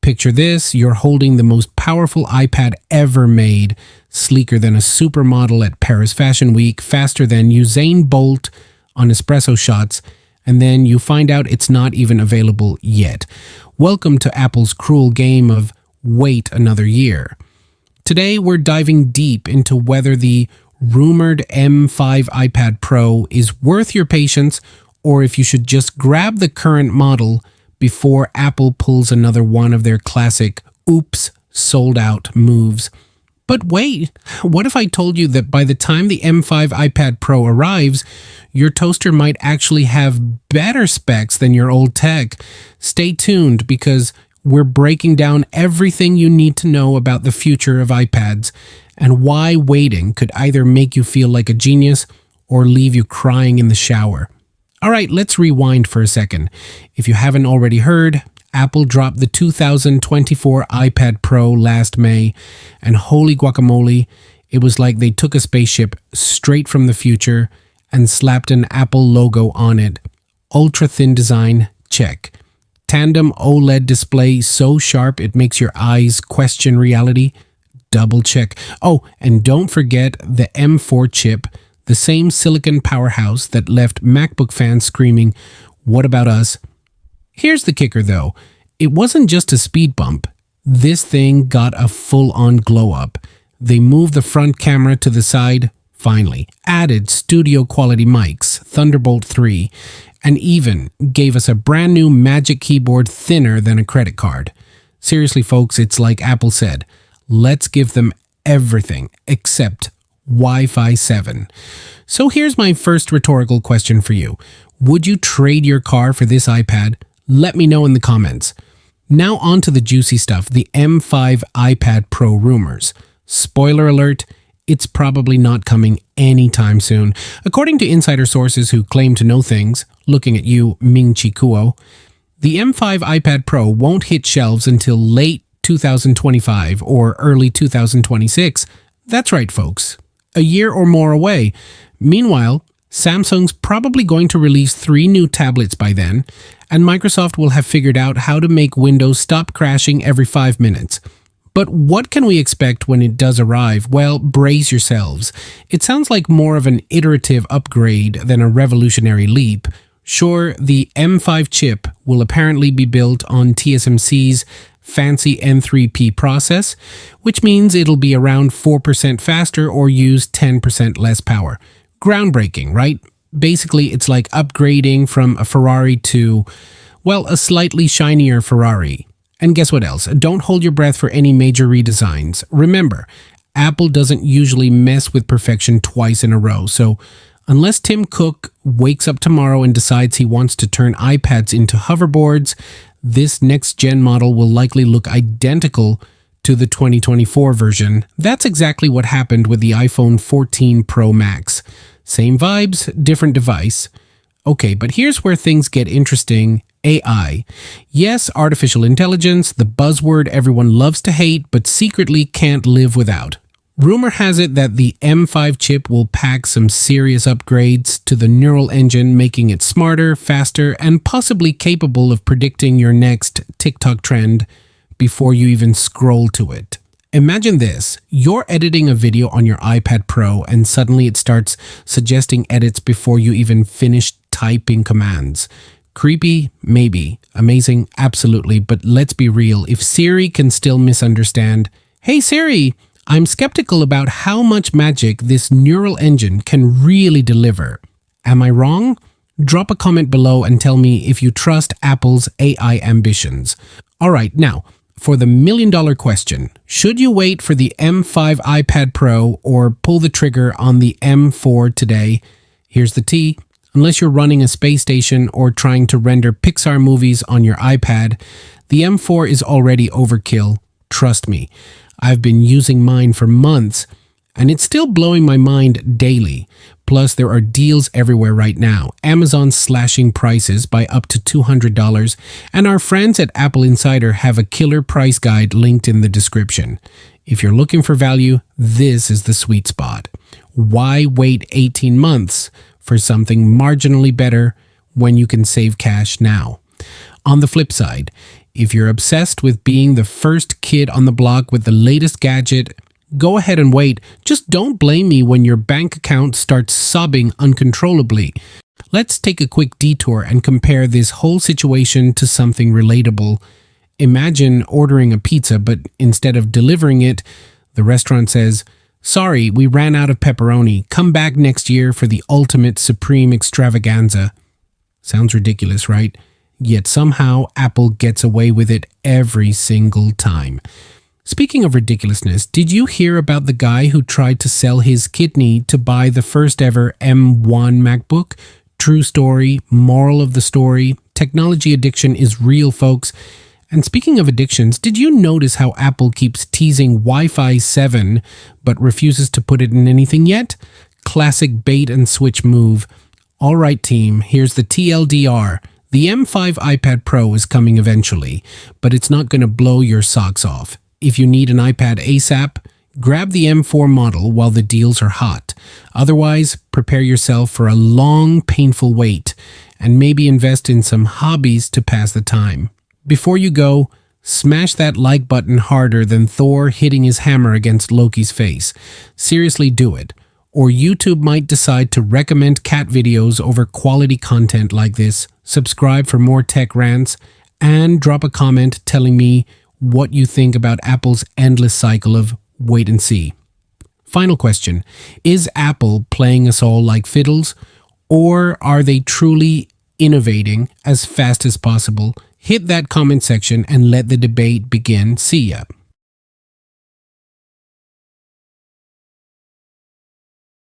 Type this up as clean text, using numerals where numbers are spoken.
Picture this, you're holding the most powerful iPad ever made, sleeker than a supermodel at Paris Fashion Week, faster than Usain Bolt on espresso shots, and then you find out it's not even available yet. Welcome to Apple's cruel game of wait another year. Today, we're diving deep into whether the rumored M5 iPad Pro is worth your patience or if you should just grab the current model before Apple pulls another one of their classic oops, sold out moves. But wait, what if I told you that by the time the M5 iPad Pro arrives, your toaster might actually have better specs than your old tech? Stay tuned because we're breaking down everything you need to know about the future of iPads and why waiting could either make you feel like a genius or leave you crying in the shower. All right, let's rewind for a second. If you haven't already heard, Apple dropped the 2024 iPad Pro last May, and holy guacamole, it was like they took a spaceship straight from the future and slapped an Apple logo on it. Ultra-thin design, check. Tandem OLED display so sharp it makes your eyes question reality, double check. Oh, and don't forget the M4 chip, the same silicon powerhouse that left MacBook fans screaming, "What about us?" Here's the kicker though. It wasn't just a speed bump. This thing got a full-on glow-up. They moved the front camera to the side, finally, added studio-quality mics, Thunderbolt 3, and even gave us a brand new Magic Keyboard thinner than a credit card. Seriously, folks, it's like Apple said, let's give them everything except Wi-Fi 7. So here's my first rhetorical question for you. Would you trade your car for this iPad? Let me know in the comments. Now on to the juicy stuff, the M5 iPad Pro rumors. Spoiler alert, it's probably not coming anytime soon. According to insider sources who claim to know things, looking at you, Ming Chi Kuo, the M5 iPad Pro won't hit shelves until late 2025 or early 2026. That's right, folks. A year or more away. Meanwhile, Samsung's probably going to release 3 new tablets by then, and Microsoft will have figured out how to make Windows stop crashing every 5 minutes. But what can we expect when it does arrive? Well, brace yourselves. It sounds like more of an iterative upgrade than a revolutionary leap. Sure, the M5 chip will apparently be built on TSMC's fancy N3P process, which means it'll be around 4% faster or use 10% less power. Groundbreaking, right? Basically, it's like upgrading from a Ferrari to, well, a slightly shinier Ferrari. And guess what else? Don't hold your breath for any major redesigns. Remember, Apple doesn't usually mess with perfection twice in a row, so unless Tim Cook wakes up tomorrow and decides he wants to turn iPads into hoverboards, this next-gen model will likely look identical to the 2024 version. That's exactly what happened with the iPhone 14 Pro Max. Same vibes, different device. Okay, but here's where things get interesting. AI. Yes, artificial intelligence, the buzzword everyone loves to hate, but secretly can't live without. Rumor has it that the M5 chip will pack some serious upgrades to the neural engine, making it smarter, faster, and possibly capable of predicting your next TikTok trend before you even scroll to it. Imagine this, you're editing a video on your iPad Pro and suddenly it starts suggesting edits before you even finish typing commands. Creepy? Maybe. Amazing? Absolutely. But let's be real, if Siri can still misunderstand, "Hey Siri," I'm skeptical about how much magic this neural engine can really deliver. Am I wrong? Drop a comment below and tell me if you trust Apple's AI ambitions. All right, now, for the million-dollar question, should you wait for the M5 iPad Pro or pull the trigger on the M4 today? Here's the tea. Unless you're running a space station or trying to render Pixar movies on your iPad, the M4 is already overkill. Trust me. I've been using mine for months, and it's still blowing my mind daily. Plus, there are deals everywhere right now. Amazon slashing prices by up to $200, and our friends at Apple Insider have a killer price guide linked in the description. If you're looking for value, this is the sweet spot. Why wait 18 months for something marginally better when you can save cash now? On the flip side, If you're obsessed with being the first kid on the block with the latest gadget, go ahead and wait. Just don't blame me when your bank account starts sobbing uncontrollably. Let's take a quick detour and compare this whole situation to something relatable. Imagine ordering a pizza, but instead of delivering it, the restaurant says, "Sorry, we ran out of pepperoni. Come back next year for the ultimate supreme extravaganza." Sounds ridiculous, right? Yet somehow Apple gets away with it every single time. Speaking of ridiculousness, did you hear about the guy who tried to sell his kidney to buy the first ever M1 MacBook? True story, moral of the story, technology addiction is real, folks. And speaking of addictions, did you notice how Apple keeps teasing Wi-Fi 7 but refuses to put it in anything yet? Classic bait and switch move. All right, team, here's the TLDR. The M5 iPad Pro is coming eventually, but it's not going to blow your socks off. If you need an iPad ASAP, grab the M4 model while the deals are hot. Otherwise, prepare yourself for a long, painful wait, and maybe invest in some hobbies to pass the time. Before you go, smash that like button harder than Thor hitting his hammer against Loki's face. Seriously, do it. Or YouTube might decide to recommend cat videos over quality content like this. Subscribe for more tech rants, and drop a comment telling me what you think about Apple's endless cycle of wait and see. Final question. Is Apple playing us all like fiddles, or are they truly innovating as fast as possible? Hit that comment section and let the debate begin. See ya.